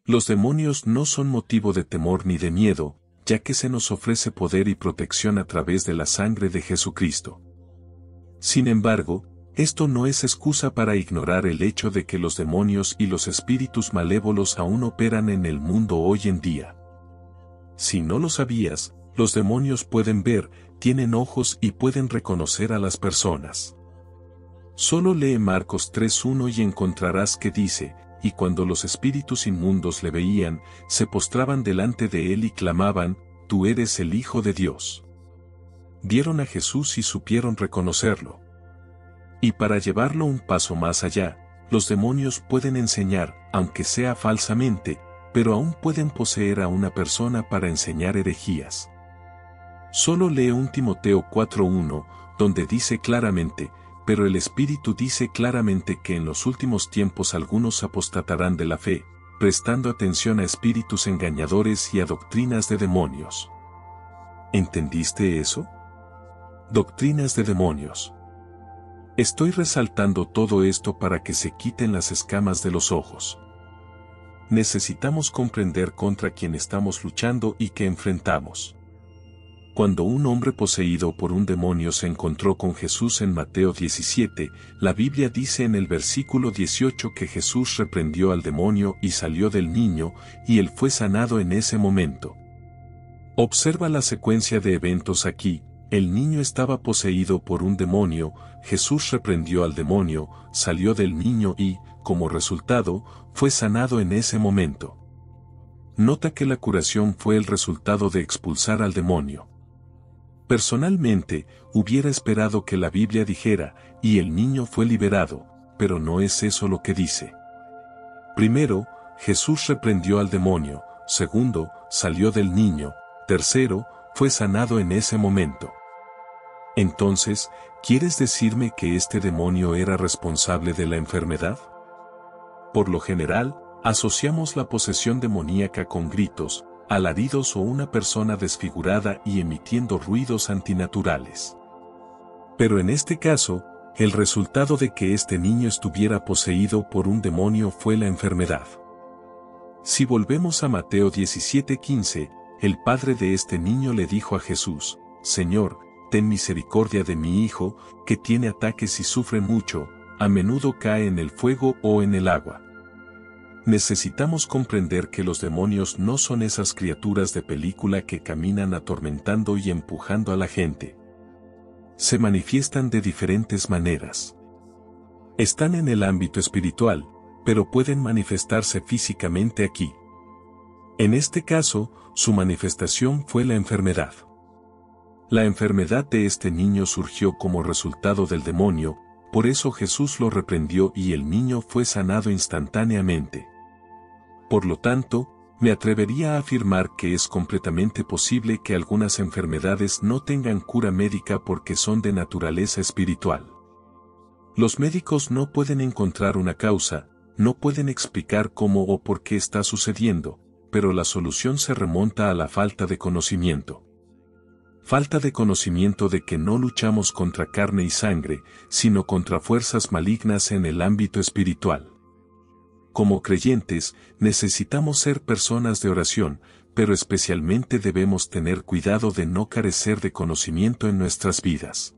Los demonios no son motivo de temor ni de miedo, ya que se nos ofrece poder y protección a través de la sangre de Jesucristo. Sin embargo, esto no es excusa para ignorar el hecho de que los demonios y los espíritus malévolos aún operan en el mundo hoy en día. Si no lo sabías, los demonios pueden ver, tienen ojos y pueden reconocer a las personas. Solo lee Marcos 3:1 y encontrarás que dice, y cuando los espíritus inmundos le veían, se postraban delante de él y clamaban, «Tú eres el Hijo de Dios». Vieron a Jesús y supieron reconocerlo. Y para llevarlo un paso más allá, los demonios pueden enseñar, aunque sea falsamente, pero aún pueden poseer a una persona para enseñar herejías. Solo lee 1 Timoteo 4:1, donde dice claramente, pero el Espíritu dice claramente que en los últimos tiempos algunos apostatarán de la fe, prestando atención a espíritus engañadores y a doctrinas de demonios. ¿Entendiste eso? Doctrinas de demonios. Estoy resaltando todo esto para que se quiten las escamas de los ojos. Necesitamos comprender contra quién estamos luchando y qué enfrentamos. Cuando un hombre poseído por un demonio se encontró con Jesús en Mateo 17, la Biblia dice en el versículo 18 que Jesús reprendió al demonio y salió del niño, y él fue sanado en ese momento. Observa la secuencia de eventos aquí. El niño estaba poseído por un demonio, Jesús reprendió al demonio, salió del niño y, como resultado, fue sanado en ese momento. Nota que la curación fue el resultado de expulsar al demonio. Personalmente, hubiera esperado que la Biblia dijera, y el niño fue liberado, pero no es eso lo que dice. Primero, Jesús reprendió al demonio, segundo, salió del niño, tercero, fue sanado en ese momento. Entonces, ¿quieres decirme que este demonio era responsable de la enfermedad? Por lo general, asociamos la posesión demoníaca con gritos, alaridos o una persona desfigurada y emitiendo ruidos antinaturales. Pero en este caso, el resultado de que este niño estuviera poseído por un demonio fue la enfermedad. Si volvemos a Mateo 17:15, el padre de este niño le dijo a Jesús, «Señor, ten misericordia de mi hijo, que tiene ataques y sufre mucho, a menudo cae en el fuego o en el agua». Necesitamos comprender que los demonios no son esas criaturas de película que caminan atormentando y empujando a la gente. Se manifiestan de diferentes maneras. Están en el ámbito espiritual, pero pueden manifestarse físicamente aquí. En este caso, su manifestación fue la enfermedad. La enfermedad de este niño surgió como resultado del demonio, por eso Jesús lo reprendió y el niño fue sanado instantáneamente. Por lo tanto, me atrevería a afirmar que es completamente posible que algunas enfermedades no tengan cura médica porque son de naturaleza espiritual. Los médicos no pueden encontrar una causa, no pueden explicar cómo o por qué está sucediendo, pero la solución se remonta a la falta de conocimiento. Falta de conocimiento de que no luchamos contra carne y sangre, sino contra fuerzas malignas en el ámbito espiritual. Como creyentes, necesitamos ser personas de oración, pero especialmente debemos tener cuidado de no carecer de conocimiento en nuestras vidas.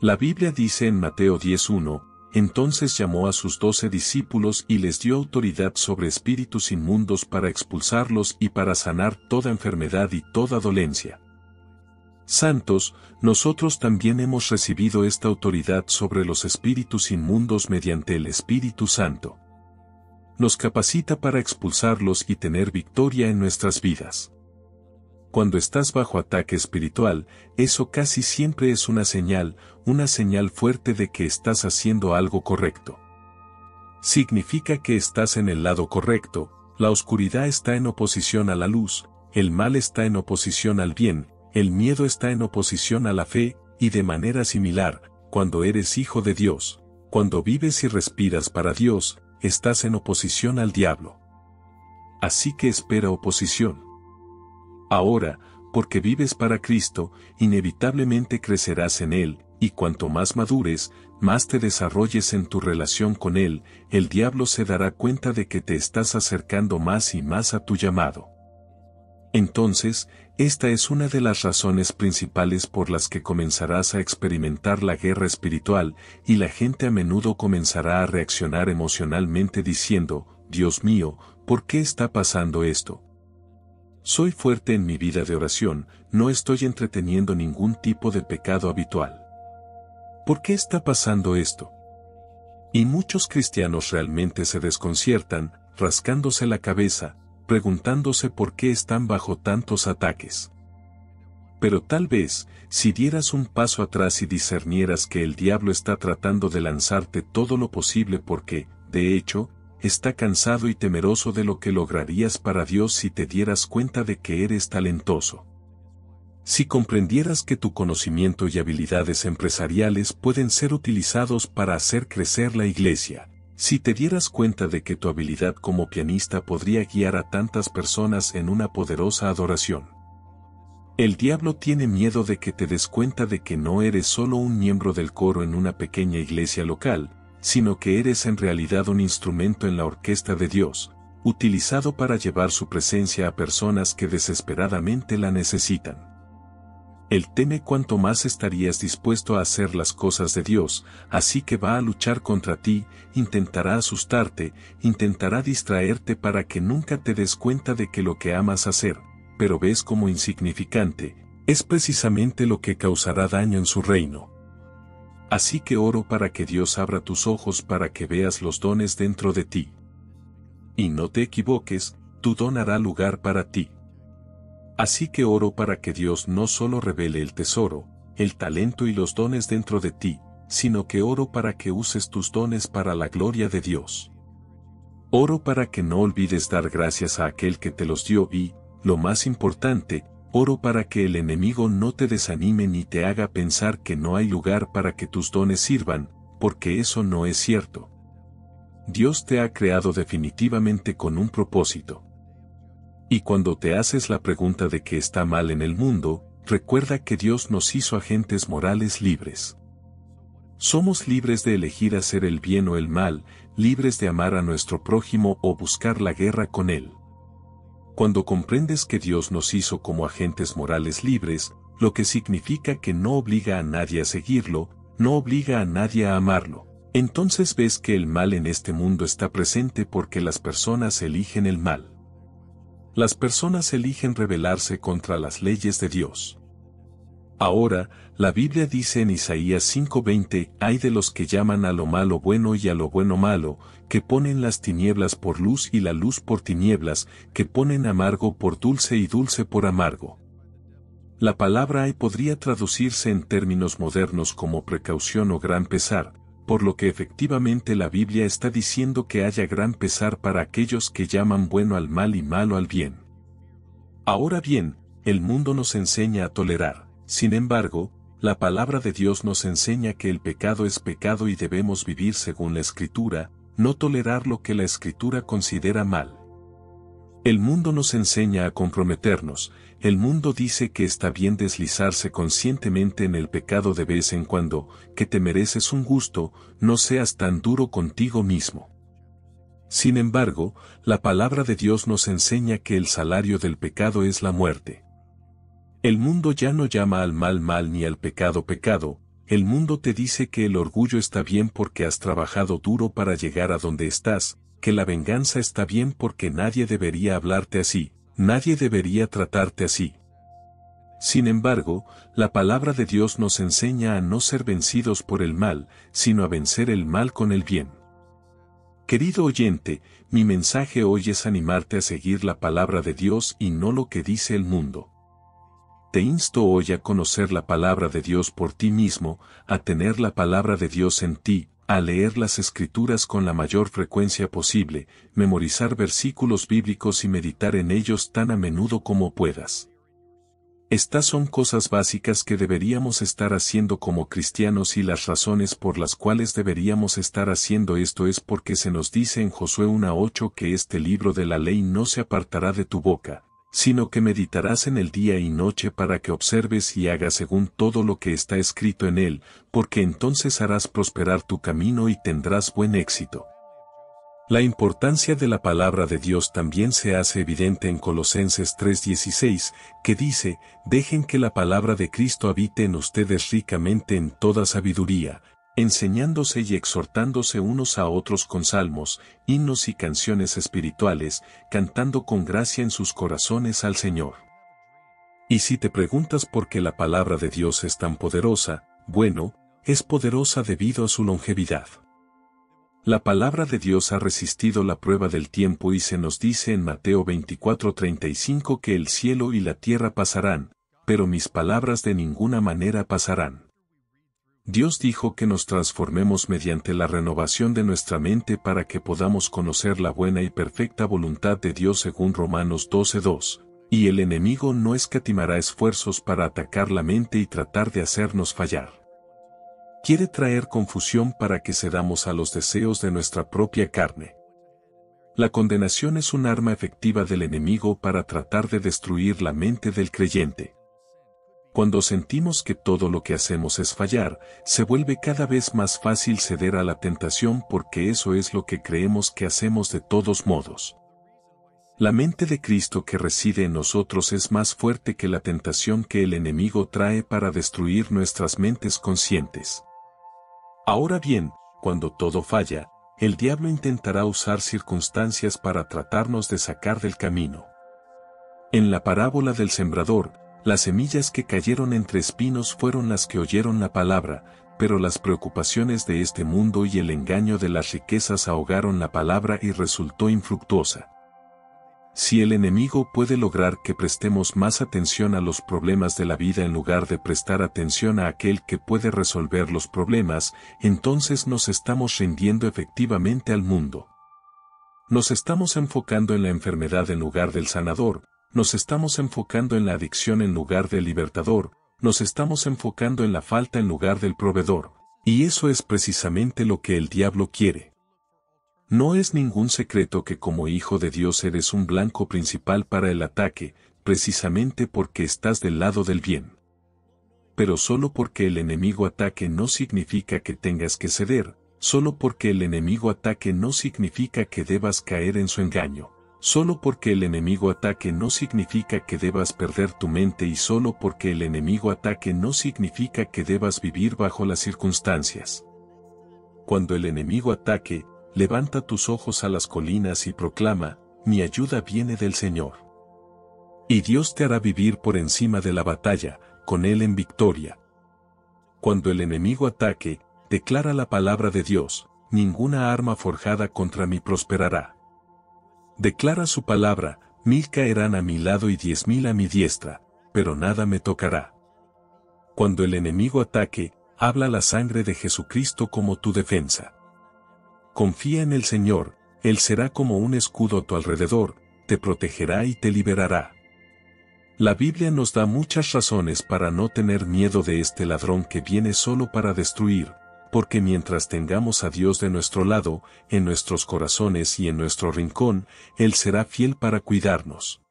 La Biblia dice en Mateo 10:1, entonces llamó a sus 12 discípulos y les dio autoridad sobre espíritus inmundos para expulsarlos y para sanar toda enfermedad y toda dolencia. Santos, nosotros también hemos recibido esta autoridad sobre los espíritus inmundos mediante el Espíritu Santo. Nos capacita para expulsarlos y tener victoria en nuestras vidas. Cuando estás bajo ataque espiritual, eso casi siempre es una señal fuerte de que estás haciendo algo correcto. Significa que estás en el lado correcto, la oscuridad está en oposición a la luz, el mal está en oposición al bien, el miedo está en oposición a la fe, y de manera similar, cuando eres hijo de Dios, cuando vives y respiras para Dios, estás en oposición al diablo. Así que espera oposición. Ahora, porque vives para Cristo, inevitablemente crecerás en Él, y cuanto más madures, más te desarrolles en tu relación con Él, el diablo se dará cuenta de que te estás acercando más y más a tu llamado. Entonces, esta es una de las razones principales por las que comenzarás a experimentar la guerra espiritual, y la gente a menudo comenzará a reaccionar emocionalmente diciendo, Dios mío, ¿por qué está pasando esto? Soy fuerte en mi vida de oración, no estoy entreteniendo ningún tipo de pecado habitual. ¿Por qué está pasando esto? Y muchos cristianos realmente se desconciertan, rascándose la cabeza, preguntándose por qué están bajo tantos ataques. Pero tal vez, si dieras un paso atrás y discernieras que el diablo está tratando de lanzarte todo lo posible porque, de hecho, está cansado y temeroso de lo que lograrías para Dios si te dieras cuenta de que eres talentoso. Si comprendieras que tu conocimiento y habilidades empresariales pueden ser utilizados para hacer crecer la iglesia, si te dieras cuenta de que tu habilidad como pianista podría guiar a tantas personas en una poderosa adoración. El diablo tiene miedo de que te des cuenta de que no eres solo un miembro del coro en una pequeña iglesia local, sino que eres en realidad un instrumento en la orquesta de Dios, utilizado para llevar su presencia a personas que desesperadamente la necesitan. Él teme cuánto más estarías dispuesto a hacer las cosas de Dios, así que va a luchar contra ti, intentará asustarte, intentará distraerte para que nunca te des cuenta de que lo que amas hacer, pero ves como insignificante, es precisamente lo que causará daño en su reino. Así que oro para que Dios abra tus ojos para que veas los dones dentro de ti. Y no te equivoques, tu don hará lugar para ti. Así que oro para que Dios no solo revele el tesoro, el talento y los dones dentro de ti, sino que oro para que uses tus dones para la gloria de Dios. Oro para que no olvides dar gracias a aquel que te los dio y, lo más importante, oro para que el enemigo no te desanime ni te haga pensar que no hay lugar para que tus dones sirvan, porque eso no es cierto. Dios te ha creado definitivamente con un propósito. Y cuando te haces la pregunta de qué está mal en el mundo, recuerda que Dios nos hizo agentes morales libres. Somos libres de elegir hacer el bien o el mal, libres de amar a nuestro prójimo o buscar la guerra con él. Cuando comprendes que Dios nos hizo como agentes morales libres, lo que significa que no obliga a nadie a seguirlo, no obliga a nadie a amarlo, entonces ves que el mal en este mundo está presente porque las personas eligen el mal. Las personas eligen rebelarse contra las leyes de Dios. Ahora, la Biblia dice en Isaías 5:20, hay de los que llaman a lo malo bueno y a lo bueno malo, que ponen las tinieblas por luz y la luz por tinieblas, que ponen amargo por dulce y dulce por amargo. La palabra hay podría traducirse en términos modernos como precaución o gran pesar, por lo que efectivamente la Biblia está diciendo que haya gran pesar para aquellos que llaman bueno al mal y malo al bien. Ahora bien, el mundo nos enseña a tolerar, sin embargo, la palabra de Dios nos enseña que el pecado es pecado y debemos vivir según la Escritura, no tolerar lo que la Escritura considera mal. El mundo nos enseña a comprometernos, el mundo dice que está bien deslizarse conscientemente en el pecado de vez en cuando, que te mereces un gusto, no seas tan duro contigo mismo. Sin embargo, la palabra de Dios nos enseña que el salario del pecado es la muerte. El mundo ya no llama al mal mal ni al pecado pecado, el mundo te dice que el orgullo está bien porque has trabajado duro para llegar a donde estás, que la venganza está bien porque nadie debería hablarte así, nadie debería tratarte así. Sin embargo, la palabra de Dios nos enseña a no ser vencidos por el mal, sino a vencer el mal con el bien. Querido oyente, mi mensaje hoy es animarte a seguir la palabra de Dios y no lo que dice el mundo. Te insto hoy a conocer la palabra de Dios por ti mismo, a tener la palabra de Dios en ti, a leer las Escrituras con la mayor frecuencia posible, memorizar versículos bíblicos y meditar en ellos tan a menudo como puedas. Estas son cosas básicas que deberíamos estar haciendo como cristianos y las razones por las cuales deberíamos estar haciendo esto es porque se nos dice en Josué 1:8 que este libro de la ley no se apartará de tu boca, sino que meditarás en el día y noche para que observes y hagas según todo lo que está escrito en él, porque entonces harás prosperar tu camino y tendrás buen éxito. La importancia de la palabra de Dios también se hace evidente en Colosenses 3:16, que dice, dejen que la palabra de Cristo habite en ustedes ricamente en toda sabiduría, enseñándose y exhortándose unos a otros con salmos, himnos y canciones espirituales, cantando con gracia en sus corazones al Señor. Y si te preguntas por qué la palabra de Dios es tan poderosa, bueno, es poderosa debido a su longevidad. La palabra de Dios ha resistido la prueba del tiempo y se nos dice en Mateo 24:35 que el cielo y la tierra pasarán, pero mis palabras de ninguna manera pasarán. Dios dijo que nos transformemos mediante la renovación de nuestra mente para que podamos conocer la buena y perfecta voluntad de Dios según Romanos 12:2, y el enemigo no escatimará esfuerzos para atacar la mente y tratar de hacernos fallar. Quiere traer confusión para que cedamos a los deseos de nuestra propia carne. La condenación es un arma efectiva del enemigo para tratar de destruir la mente del creyente. Cuando sentimos que todo lo que hacemos es fallar, se vuelve cada vez más fácil ceder a la tentación porque eso es lo que creemos que hacemos de todos modos. La mente de Cristo que reside en nosotros es más fuerte que la tentación que el enemigo trae para destruir nuestras mentes conscientes. Ahora bien, cuando todo falla, el diablo intentará usar circunstancias para tratarnos de sacar del camino. En la parábola del sembrador, las semillas que cayeron entre espinos fueron las que oyeron la palabra, pero las preocupaciones de este mundo y el engaño de las riquezas ahogaron la palabra y resultó infructuosa. Si el enemigo puede lograr que prestemos más atención a los problemas de la vida en lugar de prestar atención a aquel que puede resolver los problemas, entonces nos estamos rindiendo efectivamente al mundo. Nos estamos enfocando en la enfermedad en lugar del sanador, nos estamos enfocando en la adicción en lugar del libertador, nos estamos enfocando en la falta en lugar del proveedor, y eso es precisamente lo que el diablo quiere. No es ningún secreto que como hijo de Dios eres un blanco principal para el ataque, precisamente porque estás del lado del bien. Pero solo porque el enemigo ataque no significa que tengas que ceder, solo porque el enemigo ataque no significa que debas caer en su engaño, solo porque el enemigo ataque no significa que debas perder tu mente y solo porque el enemigo ataque no significa que debas vivir bajo las circunstancias. Cuando el enemigo ataque, levanta tus ojos a las colinas y proclama, mi ayuda viene del Señor. Y Dios te hará vivir por encima de la batalla, con Él en victoria. Cuando el enemigo ataque, declara la palabra de Dios, ninguna arma forjada contra mí prosperará. Declara su palabra, 1000 caerán a mi lado y 10,000 a mi diestra, pero nada me tocará. Cuando el enemigo ataque, habla la sangre de Jesucristo como tu defensa. Confía en el Señor, Él será como un escudo a tu alrededor, te protegerá y te liberará. La Biblia nos da muchas razones para no tener miedo de este ladrón que viene solo para destruir, porque mientras tengamos a Dios de nuestro lado, en nuestros corazones y en nuestro rincón, Él será fiel para cuidarnos.